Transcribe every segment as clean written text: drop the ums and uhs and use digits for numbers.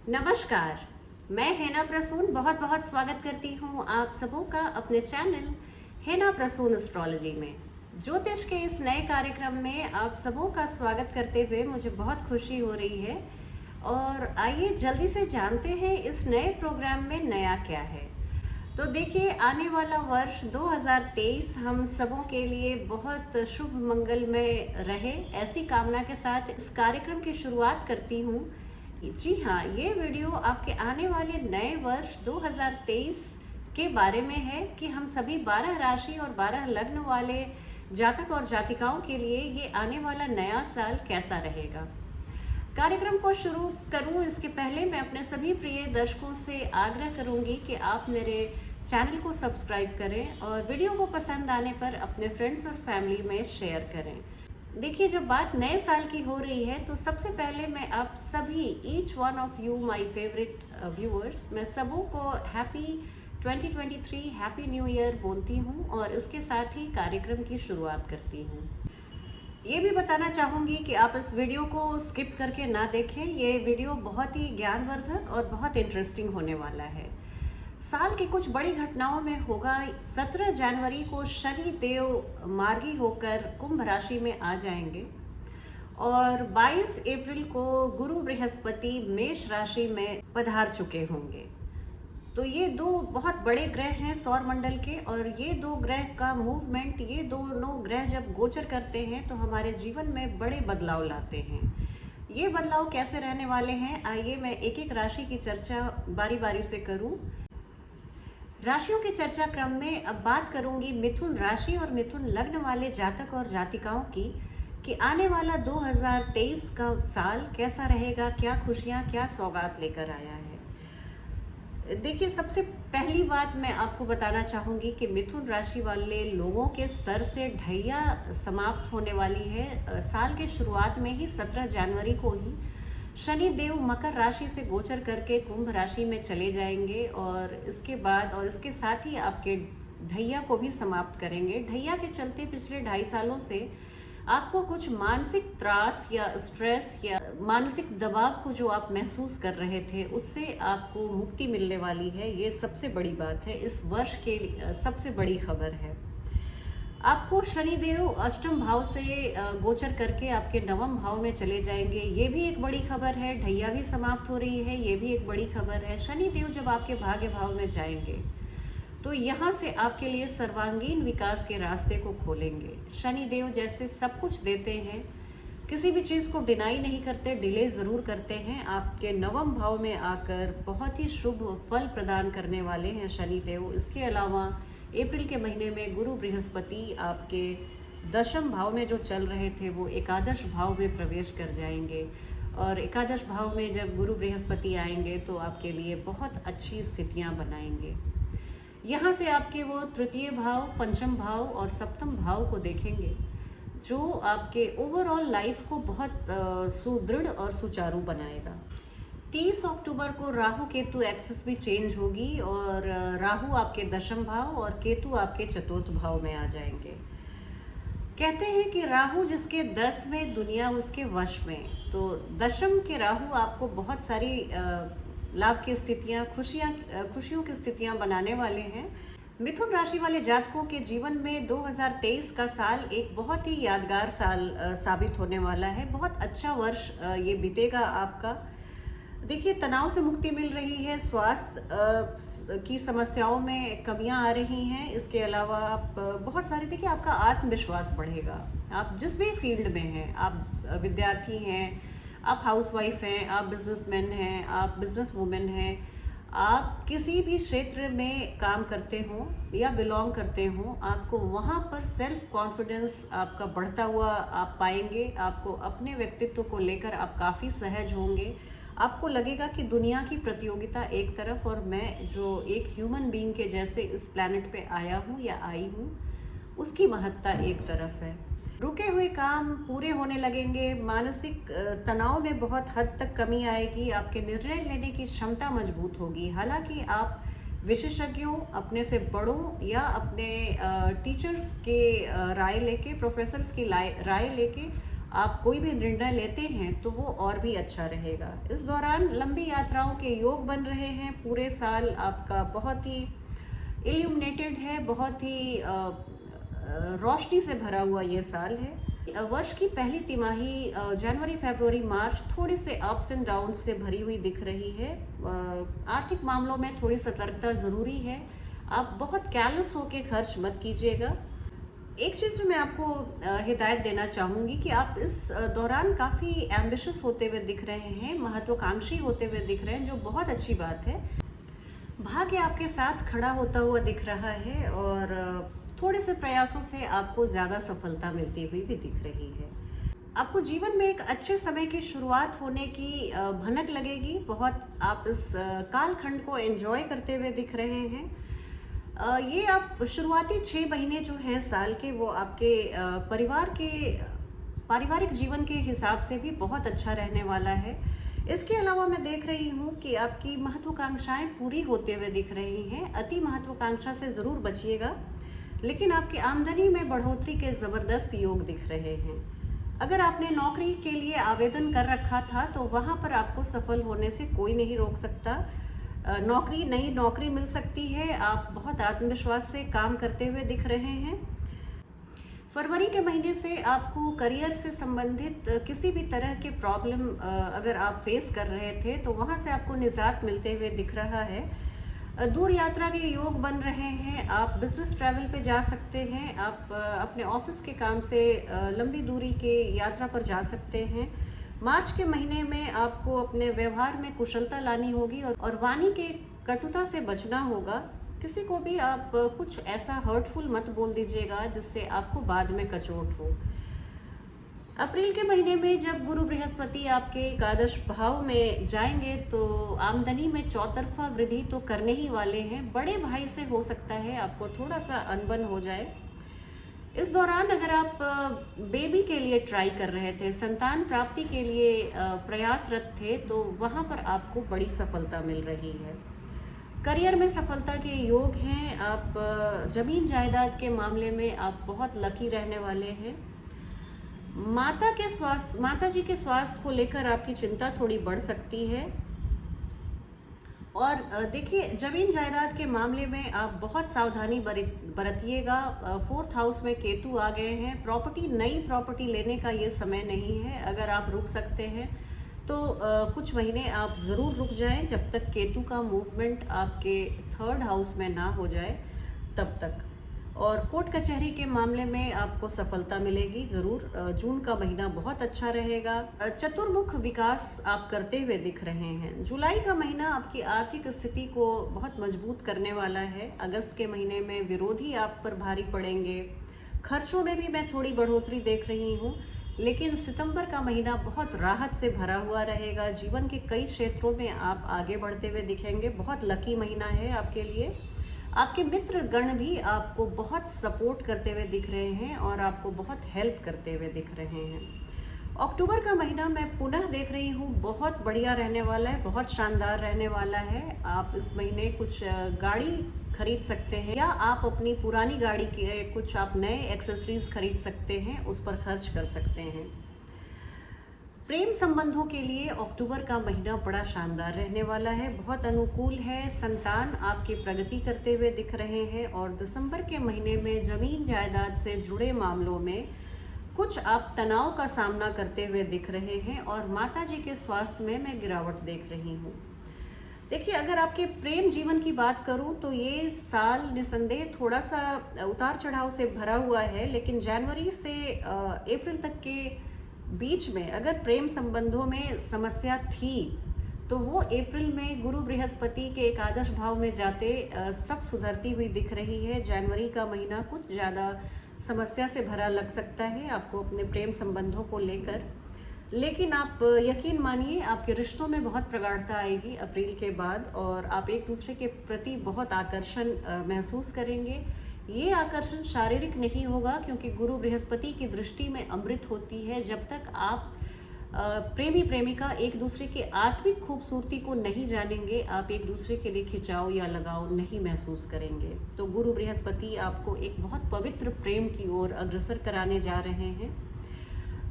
नमस्कार। मैं हेना प्रसून बहुत बहुत स्वागत करती हूँ आप सबों का अपने चैनल हेना प्रसून एस्ट्रोलॉजी में। ज्योतिष के इस नए कार्यक्रम में आप सबों का स्वागत करते हुए मुझे बहुत खुशी हो रही है। और आइए जल्दी से जानते हैं इस नए प्रोग्राम में नया क्या है। तो देखिए, आने वाला वर्ष 2023 हम सबों के लिए बहुत शुभ मंगलमय रहे, ऐसी कामना के साथ इस कार्यक्रम की शुरुआत करती हूँ। जी हाँ, ये वीडियो आपके आने वाले नए वर्ष 2023 के बारे में है कि हम सभी 12 राशि और 12 लग्न वाले जातक और जातिकाओं के लिए ये आने वाला नया साल कैसा रहेगा। कार्यक्रम को शुरू करूं इसके पहले मैं अपने सभी प्रिय दर्शकों से आग्रह करूंगी कि आप मेरे चैनल को सब्सक्राइब करें और वीडियो को पसंद आने पर अपने फ्रेंड्स और फैमिली में शेयर करें। देखिए, जब बात नए साल की हो रही है तो सबसे पहले मैं आप सभी each one of you my favourite viewers, मैं सबों को हैप्पी 2023 हैप्पी न्यू ईयर बोलती हूँ और इसके साथ ही कार्यक्रम की शुरुआत करती हूँ। ये भी बताना चाहूँगी कि आप इस वीडियो को स्किप करके ना देखें। ये वीडियो बहुत ही ज्ञानवर्धक और बहुत इंटरेस्टिंग होने वाला है। साल की कुछ बड़ी घटनाओं में होगा 17 जनवरी को शनि देव मार्गी होकर कुंभ राशि में आ जाएंगे और 22 अप्रैल को गुरु बृहस्पति मेष राशि में पधार चुके होंगे। तो ये दो बहुत बड़े ग्रह हैं सौर मंडल के, और ये दो ग्रह का मूवमेंट, ये दोनों ग्रह जब गोचर करते हैं तो हमारे जीवन में बड़े बदलाव लाते हैं। ये बदलाव कैसे रहने वाले हैं, आइए मैं एक एक राशि की चर्चा बारी बारी से करूं। राशियों की चर्चा क्रम में अब बात करूंगी मिथुन राशि और मिथुन लग्न वाले जातक और जातिकाओं की कि आने वाला 2023 का साल कैसा रहेगा, क्या खुशियां, क्या सौगात लेकर आया है। देखिए, सबसे पहली बात मैं आपको बताना चाहूँगी कि मिथुन राशि वाले लोगों के सर से ढैया समाप्त होने वाली है। साल के शुरुआत में ही 17 जनवरी को ही शनि देव मकर राशि से गोचर करके कुंभ राशि में चले जाएंगे और इसके बाद और इसके साथ ही आपके ढैया को भी समाप्त करेंगे। ढैया के चलते पिछले 2.5 सालों से आपको कुछ मानसिक त्रास या स्ट्रेस या मानसिक दबाव को जो आप महसूस कर रहे थे उससे आपको मुक्ति मिलने वाली है। ये सबसे बड़ी बात है, इस वर्ष के सबसे बड़ी खबर है। आपको शनिदेव अष्टम भाव से गोचर करके आपके नवम भाव में चले जाएंगे, ये भी एक बड़ी खबर है। ढैया भी समाप्त हो रही है, ये भी एक बड़ी खबर है। शनिदेव जब आपके भाग्य भाव में जाएंगे तो यहाँ से आपके लिए सर्वांगीण विकास के रास्ते को खोलेंगे। शनिदेव जैसे सब कुछ देते हैं, किसी भी चीज़ को डिनाई नहीं करते, डिले ज़रूर करते हैं। आपके नवम भाव में आकर बहुत ही शुभ फल प्रदान करने वाले हैं शनिदेव। इसके अलावा अप्रैल के महीने में गुरु बृहस्पति आपके दशम भाव में जो चल रहे थे वो एकादश भाव में प्रवेश कर जाएंगे और एकादश भाव में जब गुरु बृहस्पति आएंगे तो आपके लिए बहुत अच्छी स्थितियाँ बनाएंगे। यहाँ से आपके वो तृतीय भाव, पंचम भाव और सप्तम भाव को देखेंगे जो आपके ओवरऑल लाइफ को बहुत सुदृढ़ और सुचारू बनाएगा। 30 अक्टूबर को राहु केतु एक्सिस भी चेंज होगी और राहु आपके दशम भाव और केतु आपके चतुर्थ भाव में आ जाएंगे। कहते हैं कि राहु जिसके 10 में दुनिया उसके वश में, तो दशम के राहु आपको बहुत सारी लाभ की स्थितियां, खुशियों की स्थितियां बनाने वाले हैं। मिथुन राशि वाले जातकों के जीवन में 2023 का साल एक बहुत ही यादगार साल साबित होने वाला है। बहुत अच्छा वर्ष ये बीतेगा आपका। देखिए, तनाव से मुक्ति मिल रही है, स्वास्थ्य की समस्याओं में कमियां आ रही हैं। इसके अलावा आप बहुत सारी, देखिए, आपका आत्मविश्वास बढ़ेगा। आप जिस भी फील्ड में हैं, आप विद्यार्थी हैं, आप हाउसवाइफ हैं, आप बिजनेसमैन हैं, आप बिजनेस वुमेन हैं, आप किसी भी क्षेत्र में काम करते हो या बिलोंग करते हो, आपको वहाँ पर सेल्फ कॉन्फिडेंस आपका बढ़ता हुआ आप पाएंगे। आपको अपने व्यक्तित्व को लेकर आप काफ़ी सहज होंगे। आपको लगेगा कि दुनिया की प्रतियोगिता एक तरफ और मैं जो एक ह्यूमन बीइंग के जैसे इस प्लैनेट पे आया हूँ या आई हूँ, उसकी महत्ता एक तरफ है। रुके हुए काम पूरे होने लगेंगे। मानसिक तनाव में बहुत हद तक कमी आएगी। आपके निर्णय लेने की क्षमता मजबूत होगी। हालांकि आप विशेषज्ञों, अपने से बड़ों या अपने टीचर्स के राय लेके, प्रोफेसर्स की राय लेके आप कोई भी निर्णय लेते हैं तो वो और भी अच्छा रहेगा। इस दौरान लंबी यात्राओं के योग बन रहे हैं। पूरे साल आपका बहुत ही इल्यूमिनेटेड है, बहुत ही रोशनी से भरा हुआ ये साल है। वर्ष की पहली तिमाही जनवरी, फरवरी, मार्च थोड़ी से अप्स एंड डाउन से भरी हुई दिख रही है। आर्थिक मामलों में थोड़ी सतर्कता ज़रूरी है। आप बहुत कैर्लेस होके खर्च मत कीजिएगा। एक चीज़ जो मैं आपको हिदायत देना चाहूँगी कि आप इस दौरान काफ़ी एम्बिशियस होते हुए दिख रहे हैं, महत्वाकांक्षी होते हुए दिख रहे हैं, जो बहुत अच्छी बात है। भाग्य आपके साथ खड़ा होता हुआ दिख रहा है और थोड़े से प्रयासों से आपको ज़्यादा सफलता मिलती हुई भी दिख रही है। आपको जीवन में एक अच्छे समय की शुरुआत होने की भनक लगेगी। बहुत आप इस कालखंड को एंजॉय करते हुए दिख रहे हैं। ये आप शुरुआती 6 महीने जो हैं साल के, वो आपके पारिवारिक जीवन के हिसाब से भी बहुत अच्छा रहने वाला है। इसके अलावा मैं देख रही हूँ कि आपकी महत्वाकांक्षाएं पूरी होते हुए दिख रही हैं। अति महत्वाकांक्षा से ज़रूर बचिएगा, लेकिन आपकी आमदनी में बढ़ोतरी के ज़बरदस्त योग दिख रहे हैं। अगर आपने नौकरी के लिए आवेदन कर रखा था तो वहाँ पर आपको सफल होने से कोई नहीं रोक सकता। नई नौकरी मिल सकती है। आप बहुत आत्मविश्वास से काम करते हुए दिख रहे हैं। फरवरी के महीने से आपको करियर से संबंधित किसी भी तरह के प्रॉब्लम अगर आप फेस कर रहे थे तो वहाँ से आपको निजात मिलते हुए दिख रहा है। दूर यात्रा के योग बन रहे हैं। आप बिजनेस ट्रैवल पे जा सकते हैं। आप अपने ऑफिस के काम से लंबी दूरी के यात्रा पर जा सकते हैं। मार्च के महीने में आपको अपने व्यवहार में कुशलता लानी होगी और वाणी के कटुता से बचना होगा। किसी को भी आप कुछ ऐसा हर्टफुल मत बोल दीजिएगा जिससे आपको बाद में कचोट हो। अप्रैल के महीने में जब गुरु बृहस्पति आपके एकादश भाव में जाएंगे तो आमदनी में चौतरफा वृद्धि तो करने ही वाले हैं। बड़े भाई से हो सकता है आपको थोड़ा सा अनबन हो जाए। इस दौरान अगर आप बेबी के लिए ट्राई कर रहे थे, संतान प्राप्ति के लिए प्रयासरत थे, तो वहाँ पर आपको बड़ी सफलता मिल रही है। करियर में सफलता के योग हैं। आप जमीन जायदाद के मामले में आप बहुत लकी रहने वाले हैं। माता जी के स्वास्थ्य को लेकर आपकी चिंता थोड़ी बढ़ सकती है। और देखिए, जमीन जायदाद के मामले में आप बहुत सावधानी बरतिएगा। 4th हाउस में केतु आ गए हैं। नई प्रॉपर्टी लेने का ये समय नहीं है। अगर आप रुक सकते हैं तो कुछ महीने आप ज़रूर रुक जाएं जब तक केतु का मूवमेंट आपके 3rd हाउस में ना हो जाए तब तक। और कोर्ट कचहरी के मामले में आपको सफलता मिलेगी ज़रूर। जून का महीना बहुत अच्छा रहेगा। चतुर्मुख विकास आप करते हुए दिख रहे हैं। जुलाई का महीना आपकी आर्थिक स्थिति को बहुत मजबूत करने वाला है। अगस्त के महीने में विरोधी आप पर भारी पड़ेंगे। खर्चों में भी मैं थोड़ी बढ़ोतरी देख रही हूँ, लेकिन सितंबर का महीना बहुत राहत से भरा हुआ रहेगा। जीवन के कई क्षेत्रों में आप आगे बढ़ते हुए दिखेंगे। बहुत लकी महीना है आपके लिए। आपके मित्र गण भी आपको बहुत सपोर्ट करते हुए दिख रहे हैं और आपको बहुत हेल्प करते हुए दिख रहे हैं। अक्टूबर का महीना मैं पुनः देख रही हूँ, बहुत बढ़िया रहने वाला है, बहुत शानदार रहने वाला है। आप इस महीने कुछ गाड़ी खरीद सकते हैं या आप अपनी पुरानी गाड़ी के कुछ आप नए एक्सेसरीज खरीद सकते हैं, उस पर खर्च कर सकते हैं। प्रेम संबंधों के लिए अक्टूबर का महीना बड़ा शानदार रहने वाला है, बहुत अनुकूल है। संतान आपकी प्रगति करते हुए दिख रहे हैं। और दिसंबर के महीने में जमीन जायदाद से जुड़े मामलों में कुछ आप तनाव का सामना करते हुए दिख रहे हैं और माता जी के स्वास्थ्य में मैं गिरावट देख रही हूँ। देखिए, अगर आपके प्रेम जीवन की बात करूं तो ये साल निसंदेह थोड़ा सा उतार चढ़ाव से भरा हुआ है, लेकिन जनवरी से अप्रैल तक के बीच में अगर प्रेम संबंधों में समस्या थी तो वो अप्रैल में गुरु बृहस्पति के एकादश भाव में जाते सब सुधरती हुई दिख रही है। जनवरी का महीना कुछ ज़्यादा समस्या से भरा लग सकता है आपको अपने प्रेम संबंधों को लेकर, लेकिन आप यकीन मानिए आपके रिश्तों में बहुत प्रगाढ़ता आएगी अप्रैल के बाद और आप एक दूसरे के प्रति बहुत आकर्षण महसूस करेंगे। ये आकर्षण शारीरिक नहीं होगा क्योंकि गुरु बृहस्पति की दृष्टि में अमृत होती है। जब तक आप प्रेमी प्रेमिका एक दूसरे की आत्मिक खूबसूरती को नहीं जानेंगे, आप एक दूसरे के लिए खिंचाव या लगाव नहीं महसूस करेंगे। तो गुरु बृहस्पति आपको एक बहुत पवित्र प्रेम की ओर अग्रसर कराने जा रहे हैं।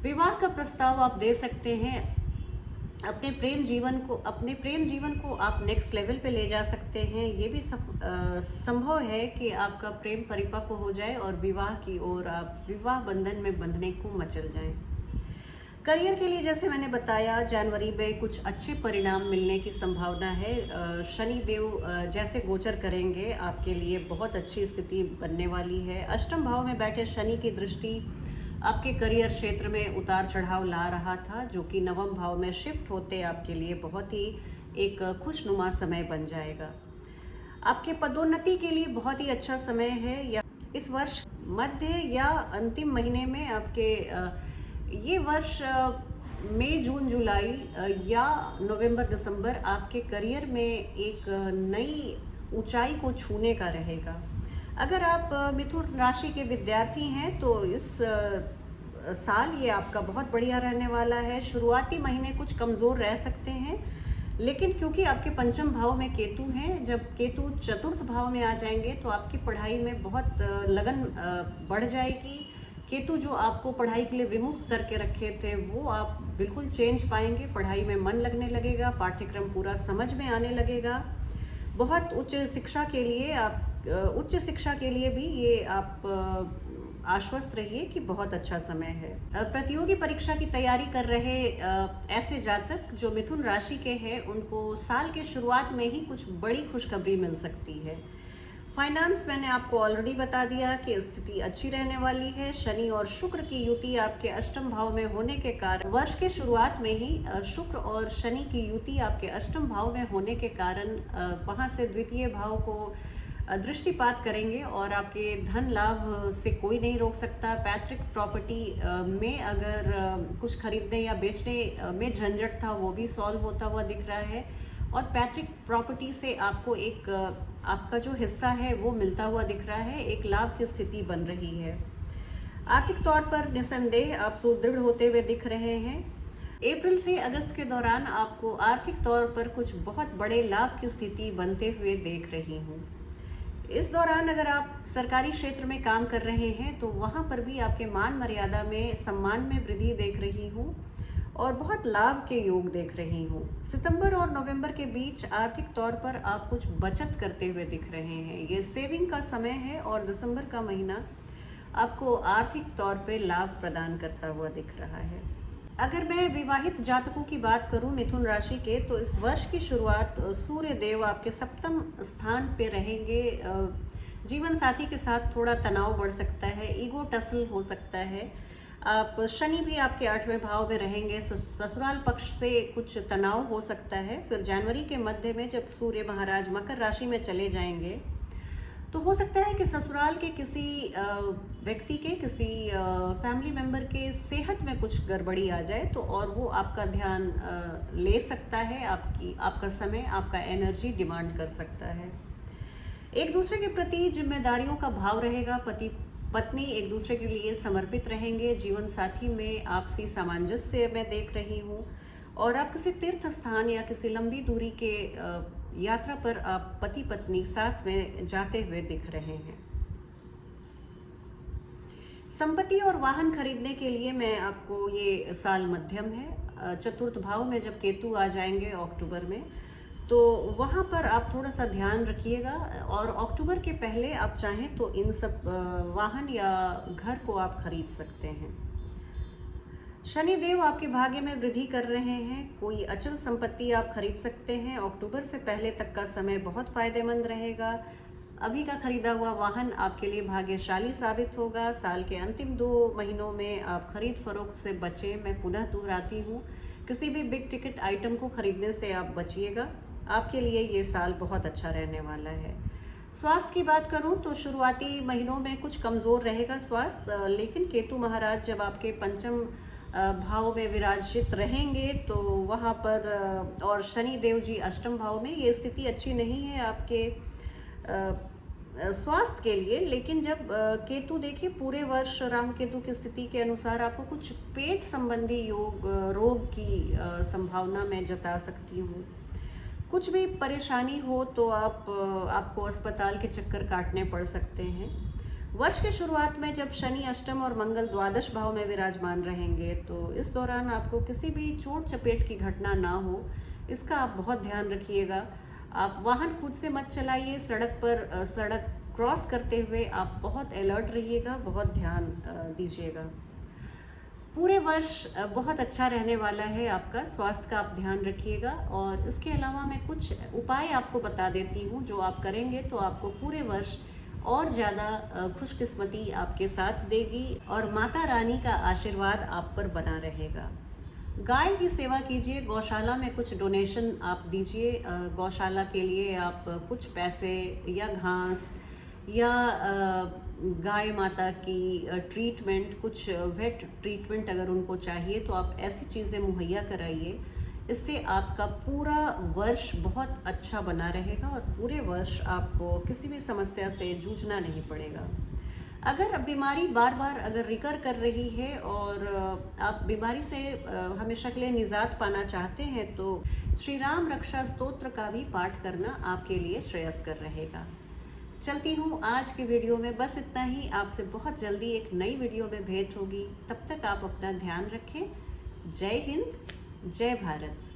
विवाह का प्रस्ताव आप दे सकते हैं। अपने प्रेम जीवन को आप नेक्स्ट लेवल पे ले जा सकते हैं। ये भी संभव है कि आपका प्रेम परिपक्व हो जाए और विवाह की ओर आप विवाह बंधन में बंधने को मचल जाएं। करियर के लिए जैसे मैंने बताया, जनवरी में कुछ अच्छे परिणाम मिलने की संभावना है। शनि देव जैसे गोचर करेंगे, आपके लिए बहुत अच्छी स्थिति बनने वाली है। अष्टम भाव में बैठे शनि की दृष्टि आपके करियर क्षेत्र में उतार चढ़ाव ला रहा था, जो कि नवम भाव में शिफ्ट होते आपके लिए बहुत ही एक खुशनुमा समय बन जाएगा। आपके पदोन्नति के लिए बहुत ही अच्छा समय है, या इस वर्ष मध्य या अंतिम महीने में आपके ये वर्ष मई जून जुलाई या नवंबर दिसंबर आपके करियर में एक नई ऊंचाई को छूने का रहेगा। अगर आप मिथुन राशि के विद्यार्थी हैं तो इस साल ये आपका बहुत बढ़िया रहने वाला है। शुरुआती महीने कुछ कमज़ोर रह सकते हैं, लेकिन क्योंकि आपके पंचम भाव में केतु हैं, जब केतु चतुर्थ भाव में आ जाएंगे तो आपकी पढ़ाई में बहुत लगन बढ़ जाएगी। केतु जो आपको पढ़ाई के लिए विमुख करके रखे थे वो आप बिल्कुल चेंज पाएंगे। पढ़ाई में मन लगने लगेगा, पाठ्यक्रम पूरा समझ में आने लगेगा। बहुत उच्च शिक्षा के लिए भी ये आप आश्वस्त रहिए कि बहुत अच्छा समय है। प्रतियोगी परीक्षा की तैयारी कर रहे ऐसे जातक जो मिथुन राशि के हैं, उनको साल के शुरुआत में ही कुछ बड़ी खुशखबरी मिल सकती है। फाइनेंस मैंने आपको ऑलरेडी बता दिया कि स्थिति अच्छी रहने वाली है। शनि और शुक्र की युति आपके अष्टम भाव में होने के कारण वर्ष के शुरुआत में ही शुक्र और शनि की युति आपके अष्टम भाव में होने के कारण वहां से द्वितीय भाव को दृष्टिपात करेंगे और आपके धन लाभ से कोई नहीं रोक सकता। पैतृक प्रॉपर्टी में अगर कुछ खरीदने या बेचने में झंझट था, वो भी सॉल्व होता हुआ दिख रहा है और पैतृक प्रॉपर्टी से आपको एक आपका जो हिस्सा है वो मिलता हुआ दिख रहा है। एक लाभ की स्थिति बन रही है। आर्थिक तौर पर निसंदेह आप सुदृढ़ होते हुए दिख रहे हैं। अप्रैल से अगस्त के दौरान आपको आर्थिक तौर पर कुछ बहुत बड़े लाभ की स्थिति बनते हुए देख रही हूँ। इस दौरान अगर आप सरकारी क्षेत्र में काम कर रहे हैं तो वहाँ पर भी आपके मान मर्यादा में सम्मान में वृद्धि देख रही हूँ और बहुत लाभ के योग देख रही हूँ। सितंबर और नवंबर के बीच आर्थिक तौर पर आप कुछ बचत करते हुए दिख रहे हैं। ये सेविंग का समय है और दिसंबर का महीना आपको आर्थिक तौर पे लाभ प्रदान करता हुआ दिख रहा है। अगर मैं विवाहित जातकों की बात करूं मिथुन राशि के, तो इस वर्ष की शुरुआत सूर्य देव आपके सप्तम स्थान पे रहेंगे। जीवन साथी के साथ थोड़ा तनाव बढ़ सकता है, ईगो टसल हो सकता है। आप शनि भी आपके 8वें भाव में रहेंगे, ससुराल पक्ष से कुछ तनाव हो सकता है। फिर जनवरी के मध्य में जब सूर्य महाराज मकर राशि में चले जाएंगे तो हो सकता है कि ससुराल के किसी व्यक्ति के किसी फैमिली मेंबर के सेहत में कुछ गड़बड़ी आ जाए तो और वो आपका ध्यान ले सकता है, आपका समय, आपका एनर्जी डिमांड कर सकता है। एक दूसरे के प्रति जिम्मेदारियों का भाव रहेगा। पति पत्नी एक दूसरे के लिए समर्पित रहेंगे। जीवन साथी में आपसी सामंजस्य मैं देख रही हूँ और आप किसी तीर्थ स्थान या किसी लंबी दूरी के यात्रा पर आप पति पत्नी साथ में जाते हुए दिख रहे हैं। संपत्ति और वाहन खरीदने के लिए मैं आपको ये साल मध्यम है। चतुर्थ भाव में जब केतु आ जाएंगे अक्टूबर में, तो वहाँ पर आप थोड़ा सा ध्यान रखिएगा और अक्टूबर के पहले आप चाहें तो इन सब वाहन या घर को आप खरीद सकते हैं। शनि देव आपके भाग्य में वृद्धि कर रहे हैं। कोई अचल संपत्ति आप खरीद सकते हैं। अक्टूबर से पहले तक का समय बहुत फायदेमंद रहेगा। अभी का खरीदा हुआ वाहन आपके लिए भाग्यशाली साबित होगा। साल के अंतिम 2 महीनों में आप खरीद फरोख्त से बचें। मैं पुनः दोहराती हूँ, किसी भी बिग टिकट आइटम को खरीदने से आप बचिएगा। आपके लिए ये साल बहुत अच्छा रहने वाला है। स्वास्थ्य की बात करूं तो शुरुआती महीनों में कुछ कमज़ोर रहेगा स्वास्थ्य, लेकिन केतु महाराज जब आपके पंचम भाव में विराजित रहेंगे तो वहाँ पर और शनि देव जी अष्टम भाव में, ये स्थिति अच्छी नहीं है आपके स्वास्थ्य के लिए। लेकिन जब केतु देखिए पूरे वर्ष राहु केतु की स्थिति के अनुसार आपको कुछ पेट संबंधी रोग की संभावना मैं जता सकती हूँ। कुछ भी परेशानी हो तो आपको अस्पताल के चक्कर काटने पड़ सकते हैं। वर्ष के शुरुआत में जब शनि अष्टम और मंगल द्वादश भाव में विराजमान रहेंगे, तो इस दौरान आपको किसी भी चोट चपेट की घटना ना हो, इसका आप बहुत ध्यान रखिएगा। आप वाहन खुद से मत चलाइए। सड़क पर सड़क क्रॉस करते हुए आप बहुत अलर्ट रहिएगा, बहुत ध्यान दीजिएगा। पूरे वर्ष बहुत अच्छा रहने वाला है आपका। स्वास्थ्य का आप ध्यान रखिएगा। और इसके अलावा मैं कुछ उपाय आपको बता देती हूँ जो आप करेंगे तो आपको पूरे वर्ष और ज़्यादा खुशकिस्मती आपके साथ देगी और माता रानी का आशीर्वाद आप पर बना रहेगा। गाय की सेवा कीजिए। गौशाला में कुछ डोनेशन आप दीजिए। गौशाला के लिए आप कुछ पैसे या घास या गाय माता की ट्रीटमेंट, कुछ वेट ट्रीटमेंट अगर उनको चाहिए तो आप ऐसी चीज़ें मुहैया कराइए। इससे आपका पूरा वर्ष बहुत अच्छा बना रहेगा और पूरे वर्ष आपको किसी भी समस्या से जूझना नहीं पड़ेगा। अगर बीमारी बार बार अगर रिकर कर रही है और आप बीमारी से हमेशा के लिए निजात पाना चाहते हैं तो श्री राम रक्षा स्तोत्र का भी पाठ करना आपके लिए श्रेयस्कर रहेगा। चलती हूँ आज की वीडियो में, बस इतना ही। आपसे बहुत जल्दी एक नई वीडियो में भेंट होगी। तब तक आप अपना ध्यान रखें। जय हिंद, जय भारत।